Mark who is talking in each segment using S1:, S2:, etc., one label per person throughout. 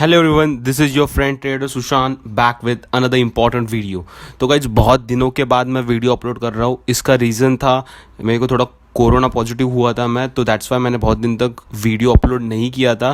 S1: Hello everyone, this is your friend trader Sushant back with another important video. तो guys बहुत दिनों के बाद मैं वीडियो अपलोड कर रहा हूँ। इसका रीज़न था मेरे को थोड़ा कोरोना पॉजिटिव हुआ था मैं, तो दैट्स वाई मैंने बहुत दिन तक वीडियो अपलोड नहीं किया था।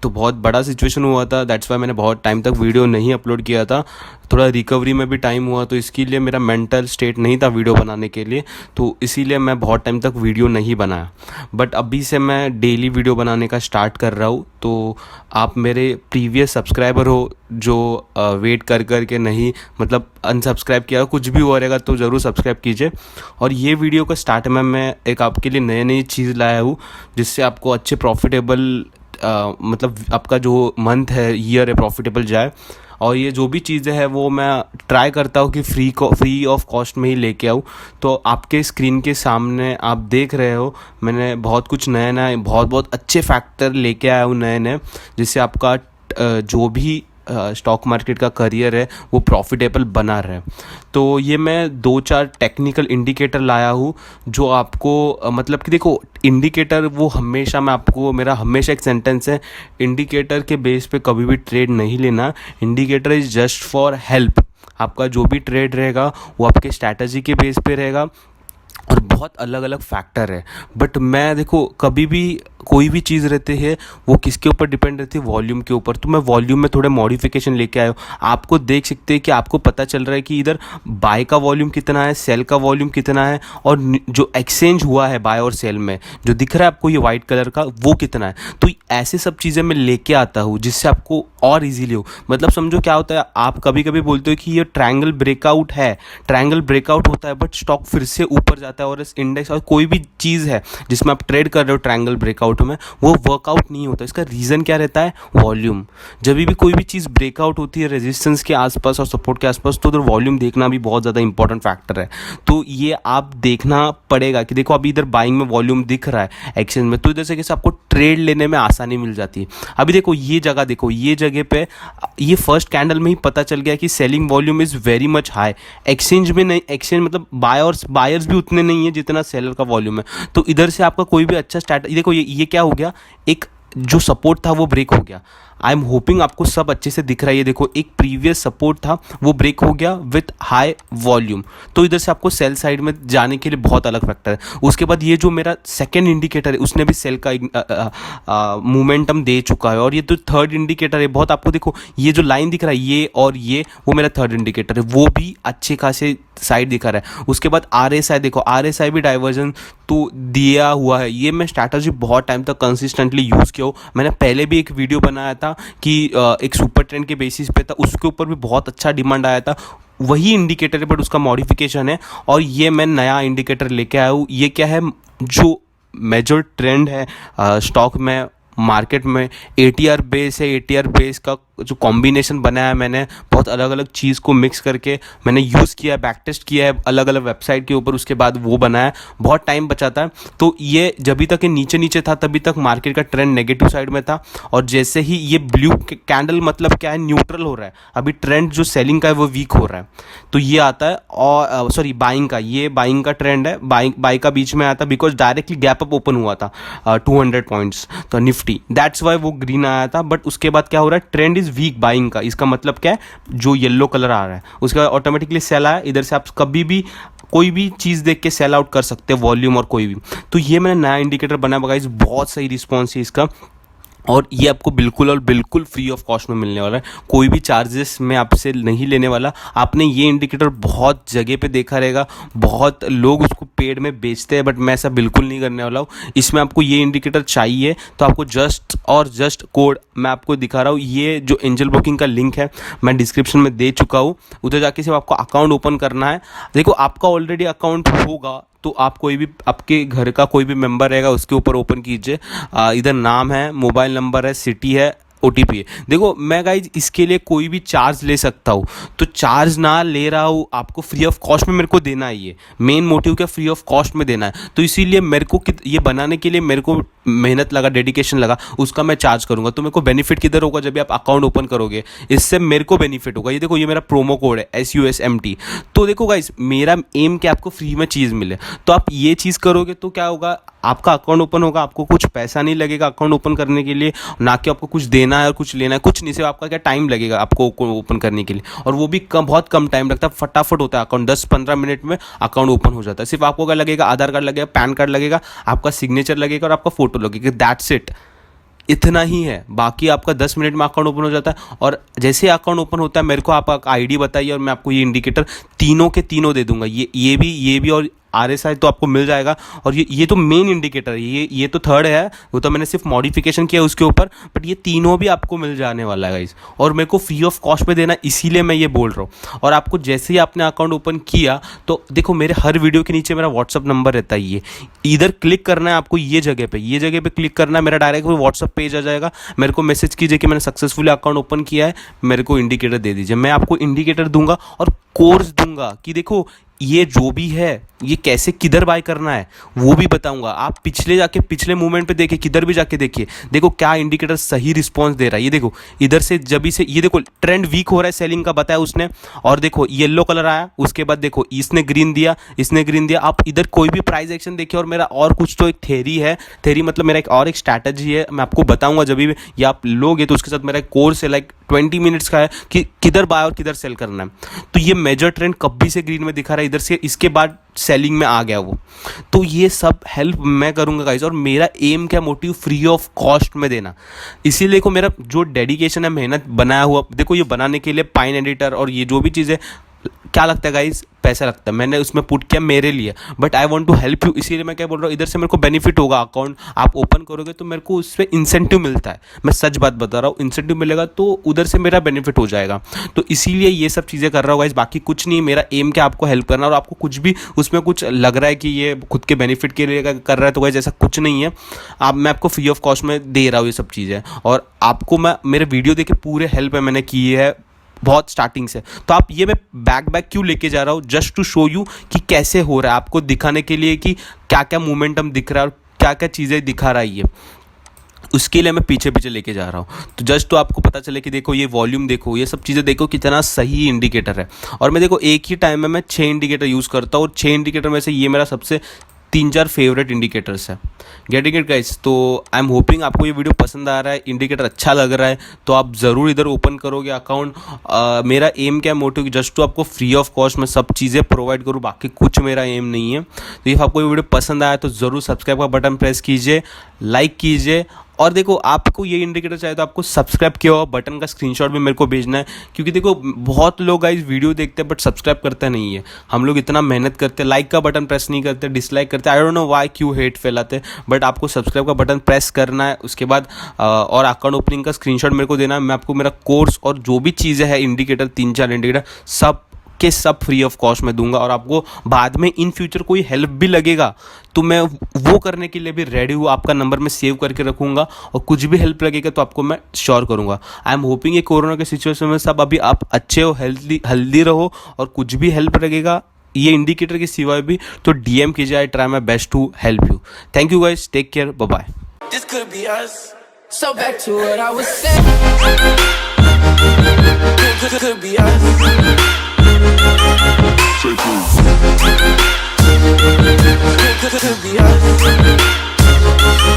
S1: तो बहुत बड़ा सिचुएशन हुआ था, दैट्स वाई मैंने बहुत टाइम तक वीडियो नहीं अपलोड किया था। थोड़ा रिकवरी में भी टाइम हुआ, तो इसके लिए मेरा मेंटल स्टेट नहीं था वीडियो बनाने के लिए, तो इसीलिए मैं बहुत टाइम तक वीडियो नहीं बनाया। बट अभी से मैं डेली वीडियो बनाने का स्टार्ट कर रहा हूँ। तो आप मेरे प्रीवियस सब्सक्राइबर हो जो वेट कर के नहीं, मतलब अनसब्सक्राइब किया, कुछ भी हो रहेगा तो ज़रूर सब्सक्राइब कीजिए। और ये वीडियो का स्टार्ट में मैं एक आपके लिए नई चीज़ लाया हूँ जिससे आपको अच्छे प्रॉफिटेबल मतलब आपका जो मंथ है, ईयर है, प्रॉफिटेबल जाए। और ये जो भी चीज़ें हैं वो मैं ट्राई करता हूँ कि फ्री ऑफ कॉस्ट में ही लेके आऊँ। तो आपके स्क्रीन के सामने आप देख रहे हो, मैंने बहुत कुछ नए बहुत अच्छे फैक्टर लेके आया हूँ नए जिससे आपका जो भी स्टॉक मार्केट का करियर है वो प्रॉफिटेबल बना रहे। तो ये मैं 2-4 टेक्निकल इंडिकेटर लाया हूँ जो आपको मतलब कि देखो, इंडिकेटर वो हमेशा मेरा हमेशा एक सेंटेंस है, इंडिकेटर के बेस पे कभी भी ट्रेड नहीं लेना। Indicator is just for help. आपका जो भी ट्रेड रहेगा वो आपके स्ट्रैटेजी के बेस पे रहेगा और बहुत अलग अलग फैक्टर है। बट मैं देखो, कभी भी कोई भी चीज़ रहती है वो किसके ऊपर डिपेंड रहती है, वॉल्यूम के ऊपर। तो मैं वॉल्यूम में थोड़े मॉडिफिकेशन लेके आया हूँ। आपको देख सकते हैं कि आपको पता चल रहा है कि इधर बाय का वॉल्यूम कितना है, सेल का वॉल्यूम कितना है, और जो एक्सचेंज हुआ है बाय और सेल में जो दिख रहा है आपको ये वाइट कलर का, वो कितना है। तो ऐसे सब चीज़ें मैं लेके आता हूँ जिससे आपको और ईजीली हो। मतलब समझो क्या होता है, आप कभी कभी बोलते हो कि ये ट्रायंगल ब्रेकआउट है, ट्रायंगल ब्रेकआउट होता है बट स्टॉक फिर से ऊपर जाता है, और इस इंडेक्स और कोई भी चीज़ है जिसमें आप ट्रेड कर रहे हो ट्रायंगल ब्रेकआउट में, वो वर्कआउट नहीं होता। इसका रीज़न क्या रहता है, वॉल्यूम। जब भी कोई भी चीज़ ब्रेकआउट होती है रेजिस्टेंस के आसपास और सपोर्ट के आसपास, तो उधर वॉल्यूम देखना भी बहुत ज़्यादा इंपॉर्टेंट फैक्टर है। तो ये आप देखना पड़ेगा कि देखो अभी इधर बाइंग में वॉल्यूम दिख रहा है एक्सचेंज में, तो इधर से कैसे आपको ट्रेड लेने में आसानी मिल जाती है। अभी देखो ये जगह, देखो ये जगह पे ये फर्स्ट कैंडल में ही पता चल गया कि selling volume is very much high. Exchange में नहीं, एक्सचेंज मतलब बायर्स भी उतने नहीं है जितना सेलर का वॉल्यूम है। तो इधर से आपका कोई भी अच्छा स्टार्ट, देखो ये क्या हो गया, एक जो सपोर्ट था वो ब्रेक हो गया। आई एम होपिंग आपको सब अच्छे से दिख रहा है। ये देखो एक प्रीवियस सपोर्ट था वो ब्रेक हो गया विथ हाई वॉल्यूम। तो इधर से आपको सेल साइड में जाने के लिए बहुत अलग फैक्टर है। उसके बाद ये जो मेरा सेकंड इंडिकेटर है उसने भी सेल का मोमेंटम दे चुका है। और ये तो थर्ड इंडिकेटर है, बहुत आपको देखो ये जो लाइन दिख रहा है ये और ये, वो मेरा थर्ड इंडिकेटर है, वो भी अच्छे खासे साइड दिखा रहा है। उसके बाद RSI देखो, RSI भी डाइवर्जन तो दिया हुआ है। ये मैं स्ट्रैटेजी बहुत टाइम तक कंसिस्टेंटली यूज़ किया हूँ। मैंने पहले भी एक वीडियो बनाया था कि एक सुपर ट्रेंड के बेसिस पे था, उसके ऊपर भी बहुत अच्छा डिमांड आया था। वही इंडिकेटर है बट उसका मॉडिफिकेशन है। और ये मैं नया इंडिकेटर लेके आया हूँ। ये क्या है, जो मेजर ट्रेंड है स्टॉक में, मार्केट में, ATR बेस है। ATR बेस का जो कॉम्बिनेशन बनाया है मैंने, बहुत अलग अलग चीज़ को मिक्स करके मैंने यूज़ किया है, बैक टेस्ट किया है अलग अलग वेबसाइट के ऊपर, उसके बाद वो बनाया। बहुत टाइम बचाता है। तो ये जब तक ये नीचे था तभी तक मार्केट का ट्रेंड नेगेटिव साइड में था, और जैसे ही ये ब्लू कैंडल मतलब क्या है, न्यूट्रल हो रहा है, अभी ट्रेंड जो सेलिंग का है वो वीक हो रहा है, तो ये आता है। और सॉरी बाइंग का, ये बाइंग का ट्रेंड है, बाई का बीच में आता because directly gap up open हुआ था 200 पॉइंट्स तो निफ्टी, दैट्स वाई वो ग्रीन आया था। बट उसके बाद क्या हो रहा है, ट्रेंड इज वीक बाइंग का। इसका मतलब क्या है, जो येलो कलर आ रहा है उसके बाद ऑटोमेटिकली सेल आया। इधर से आप कभी भी कोई भी चीज़ देख के सेल आउट कर सकते हैं, वॉल्यूम और कोई भी। तो ये मैंने नया इंडिकेटर बनाया, बगाइस बहुत सही रिस्पॉन्स है इसका, और ये आपको बिल्कुल और बिल्कुल फ्री ऑफ कॉस्ट में मिलने वाला है। कोई भी चार्जेस मैं आपसे नहीं लेने वाला। आपने ये इंडिकेटर बहुत जगह पे देखा रहेगा, बहुत लोग उसको पेड में बेचते हैं, बट मैं ऐसा बिल्कुल नहीं करने वाला हूँ। इसमें आपको ये इंडिकेटर चाहिए तो आपको जस्ट कोड मैं आपको दिखा रहा हूँ। ये जो एंजल ब्रोकिंग का लिंक है मैं डिस्क्रिप्शन में दे चुका हूँ, उधर जाके सिर्फ आपको अकाउंट ओपन करना है। देखो आपका ऑलरेडी अकाउंट होगा तो आप कोई भी आपके घर का कोई भी मेंबर रहेगा उसके ऊपर ओपन कीजिए। इधर नाम है, मोबाइल नंबर है, सिटी है, OTP है। देखो मैं गाइज इसके लिए कोई भी चार्ज ले सकता हूँ, तो चार्ज ना ले रहा हूँ, आपको फ्री ऑफ कॉस्ट में मेरे को देना है। ये मेन मोटिव क्या, फ्री ऑफ कॉस्ट में देना है। तो इसीलिए मेरे को ये बनाने के लिए मेरे को मेहनत लगा, डेडिकेशन लगा, उसका मैं चार्ज करूंगा। तो मेरे को बेनिफिट किधर होगा, जब भी आप अकाउंट ओपन करोगे, इससे मेरे को बेनिफिट होगा। ये देखो, ये मेरा प्रोमो कोड है SUSMT। तो देखो गाइस, मेरा एम क्या, आपको फ्री में चीज़ मिले। तो आप ये चीज़ करोगे तो क्या होगा, आपका अकाउंट ओपन होगा, आपको कुछ पैसा नहीं लगेगा अकाउंट ओपन करने के लिए, ना कि आपको कुछ देना है और कुछ लेना है, कुछ नहीं। सिर्फ आपका क्या टाइम लगेगा आपको ओपन करने के लिए, और वो भी कम, बहुत कम टाइम लगता है, फटाफट होता है अकाउंट, 10-15 मिनट में अकाउंट ओपन हो जाता है। सिर्फ आपको क्या लगेगा, आधार कार्ड लगेगा, पैन कार्ड लगेगा, आपका सिग्नेचर लगेगा और आपका फोटो लगेगा, दैट्स इट। इतना ही है, बाकी आपका 10 मिनट में अकाउंट ओपन हो जाता है। और जैसे अकाउंट ओपन होता है, मेरे को आपका आईडी बताइए और मैं आपको ये इंडिकेटर तीनों के तीनों दे दूंगा। ये भी और RSI तो आपको मिल जाएगा। और ये तो मेन इंडिकेटर है, ये तो थर्ड है, वो तो मैंने सिर्फ मॉडिफिकेशन किया उसके ऊपर, बट ये तीनों भी आपको मिल जाने वाला है गाइस। और मेरे को फ्री ऑफ कॉस्ट पे देना, इसीलिए मैं ये बोल रहा हूँ। और आपको जैसे ही आपने अकाउंट ओपन किया, तो देखो मेरे हर वीडियो के नीचे मेरा व्हाट्सअप नंबर रहता है। ये इधर क्लिक करना है आपको, ये जगह पे क्लिक करना है, मेरा डायरेक्ट व्हाट्सअप पेज आ जाएगा। मेरे को मैसेज कीजिए कि मैंने सक्सेसफुली अकाउंट ओपन किया है, मेरे को इंडिकेटर दे दीजिए। मैं आपको इंडिकेटर दूंगा और कोर्स दूंगा कि देखो ये जो भी है, ये कैसे किधर बाय करना है वो भी बताऊंगा। आप पिछले मूवमेंट पे देखिए, किधर भी जाके देखिए, देखो क्या इंडिकेटर सही रिस्पांस दे रहा है। ये देखो इधर से जब से ये देखो ट्रेंड वीक हो रहा है, सेलिंग का बताया उसने, और देखो येलो कलर आया, उसके बाद देखो इसने ग्रीन दिया। आप इधर कोई भी प्राइस एक्शन देखिए। और मेरा और कुछ तो एक थ्योरी है, थ्योरी मतलब मेरा एक स्ट्रैटेजी है, मैं आपको बताऊंगा जब भी ये आप लोगे। तो उसके साथ मेरा एक कोर्स है, लाइक 20 मिनट्स का है, कि किधर बाय और किधर सेल करना है। तो ये मेजर ट्रेंड कभी से ग्रीन में दिखा रहा है, इधर से इसके बाद सेलिंग में आ गया वो। तो ये सब हेल्प मैं करूंगा गाइस। और मेरा एम क्या, मोटिव फ्री ऑफ कॉस्ट में देना। इसीलिए देखो मेरा जो डेडिकेशन है, मेहनत बनाया हुआ, देखो ये बनाने के लिए पाइन एडिटर और ये जो भी चीज़ें, क्या लगता है गाइस, पैसा लगता है, मैंने उसमें पुट किया मेरे लिए, but I want to help you. इसीलिए मैं क्या बोल रहा हूँ, इधर से मेरे को बेनिफिट होगा, अकाउंट आप ओपन करोगे तो मेरे को उस पर इंसेंटिव मिलता है। मैं सच बात बता रहा हूँ, इंसेंटिव मिलेगा तो उधर से मेरा बेनिफिट हो जाएगा। तो इसीलिए ये सब चीज़ें कर रहा हूँ गाइस, बाकी कुछ नहीं। मेरा एम क्या, आपको हेल्प करना। और आपको कुछ भी उसमें कुछ लग रहा है कि ये खुद के बेनिफिट के लिए कर रहा है, तो गाइस ऐसा कुछ नहीं है। मैं आपको फ्री ऑफ कॉस्ट में दे रहा हूँ ये सब चीज़ें, और आपको मैं मेरे वीडियो देखे पूरे हेल्प है मैंने की है बहुत स्टार्टिंग से। तो आप ये मैं बैक क्यों लेके जा रहा हूँ, जस्ट टू शो यू कि कैसे हो रहा है, आपको दिखाने के लिए कि क्या क्या मोमेंटम दिख रहा है और क्या क्या चीज़ें दिखा रहा है ये, उसके लिए मैं पीछे लेके जा रहा हूँ। तो जस्ट तो आपको पता चले कि देखो ये वॉल्यूम देखो, ये सब चीज़ें देखो कितना सही इंडिकेटर है। और मैं देखो एक ही टाइम में मैं 6 इंडिकेटर यूज़ करता हूँ, और 6 इंडिकेटर में से ये मेरा सबसे 3-4 फेवरेट इंडिकेटर्स है। Getting it guys. तो आई एम होपिंग आपको ये वीडियो पसंद आ रहा है, इंडिकेटर अच्छा लग रहा है, तो आप ज़रूर इधर ओपन करोगे अकाउंट। मेरा एम क्या, मोटिव जस्ट तो आपको फ्री ऑफ कॉस्ट में सब चीज़ें प्रोवाइड करूँ, बाकी कुछ मेरा एम नहीं है। तो इफ़ आपको ये वीडियो पसंद आया तो ज़रूर सब्सक्राइब का बटन प्रेस कीजिए, लाइक कीजिए। और देखो आपको ये इंडिकेटर चाहिए तो आपको सब्सक्राइब किया हुआ बटन का स्क्रीनशॉट भी मेरे को भेजना है, क्योंकि देखो बहुत लोग गाइस वीडियो देखते हैं बट सब्सक्राइब करते नहीं है। हम लोग इतना मेहनत करते हैं, लाइक का बटन प्रेस नहीं करते, डिसलाइक करते, आई डोंट नो व्हाई, क्यों हेट फैलाते। बट आपको सब्सक्राइब का बटन प्रेस करना है, उसके बाद और अकाउंट ओपनिंग का स्क्रीनशॉट मेरे को देना है। मैं आपको मेरा कोर्स और जो भी चीज़ें है इंडिकेटर, 3-4 इंडिकेटर सब फ्री ऑफ कॉस्ट में दूंगा। और आपको बाद में इन फ्यूचर कोई हेल्प भी लगेगा तो मैं वो करने के लिए भी रेडी हूँ, आपका नंबर मैं सेव करके रखूँगा, और कुछ भी हेल्प लगेगा तो आपको मैं श्योर करूँगा। आई एम होपिंग ये कोरोना के सिचुएशन में सब अभी आप अच्छे हो, हेल्दी रहो, और कुछ भी हेल्प लगेगा ये इंडिकेटर के सिवाय भी तो DM कीजिए, I try my best to help you. Thank you guys, take care, bye bye.
S2: This could be us. So back to what I was saying. Could be us. Could be us.